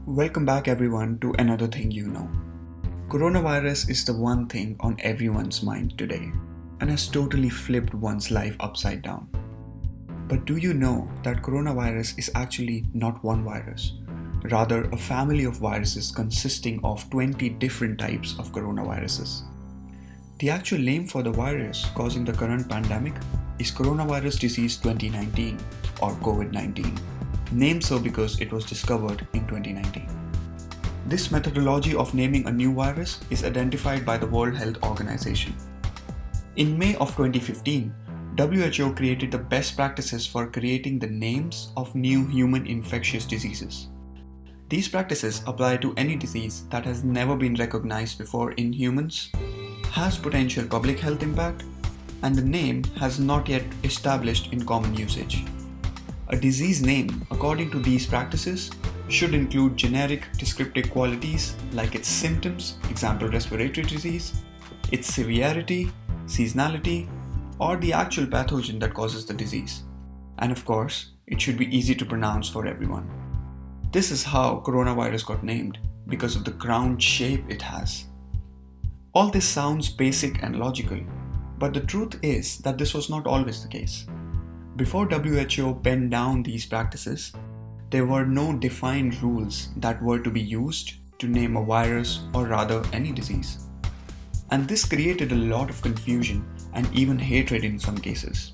Welcome back everyone to another thing you know. Coronavirus is the one thing on everyone's mind today and has totally flipped one's life upside down. But do you know that coronavirus is actually not one virus, rather a family of viruses consisting of 20 different types of coronaviruses? The actual name for the virus causing the current pandemic is Coronavirus Disease 2019 or COVID-19. Named so because it was discovered in 2019. This methodology of naming a new virus is identified by the World Health Organization. In May of 2015, WHO created the best practices for creating the names of new human infectious diseases. These practices apply to any disease that has never been recognized before in humans, has potential public health impact, and the name has not yet established in common usage. A disease name, according to these practices, should include generic descriptive qualities like its symptoms, example respiratory disease, its severity, seasonality, or the actual pathogen that causes the disease. And of course, it should be easy to pronounce for everyone. This is how coronavirus got named, because of the crown shape it has. All this sounds basic and logical, but the truth is that this was not always the case. Before WHO penned down these practices, there were no defined rules that were to be used to name a virus or rather any disease. And this created a lot of confusion and even hatred in some cases.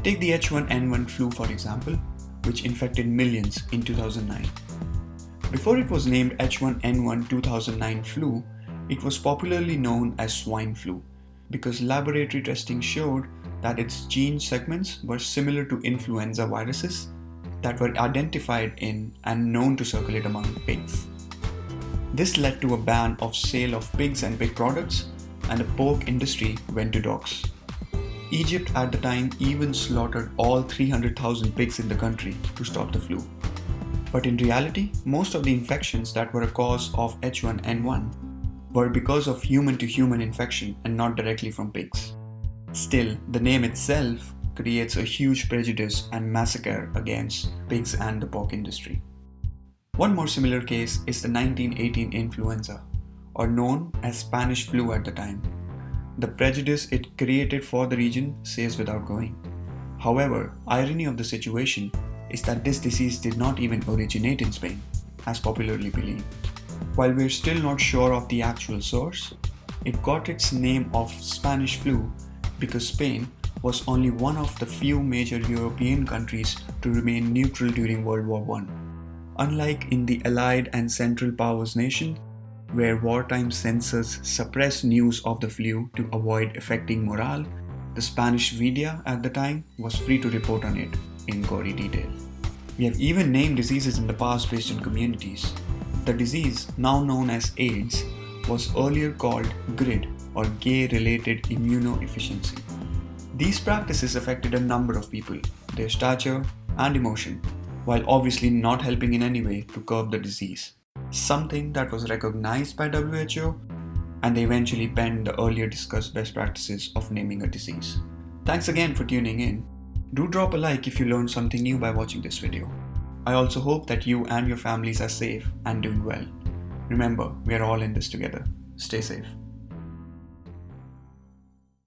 Take the H1n1 Flu for example, which infected millions in 2009. Before it was named H1n1 2009 Flu, it was popularly known as swine flu because laboratory testing showed that its gene segments were similar to influenza viruses that were identified in and known to circulate among pigs. This led to a ban of sale of pigs and pig products, and the pork industry went to dogs. Egypt at the time even slaughtered all 300,000 pigs in the country to stop the flu. But in reality, most of the infections that were a cause of H1n1 were because of human-to-human infection and not directly from pigs. Still, the name itself creates a huge prejudice and massacre against pigs and the pork industry. One more similar case is the 1918 influenza, or known as Spanish flu at the time. The prejudice it created for the region says without going. However, irony of the situation is that this disease did not even originate in Spain, as popularly believed. While we're still not sure of the actual source, it got its name of Spanish flu because Spain was only one of the few major European countries to remain neutral during World War I. Unlike in the Allied and Central Powers nation, where wartime censors suppressed news of the flu to avoid affecting morale, the Spanish media at the time was free to report on it in gory detail. We have even named diseases in the past based on communities. The disease, now known as AIDS, was earlier called GRID or gay-related immunodeficiency. These practices affected a number of people, their stature and emotion, while obviously not helping in any way to curb the disease, something that was recognized by WHO, and they eventually penned the earlier discussed best practices of naming a disease. Thanks again for tuning in. Do drop a like if you learned something new by watching this video. I also hope that you and your families are safe and doing well. Remember, we are all in this together. Stay safe.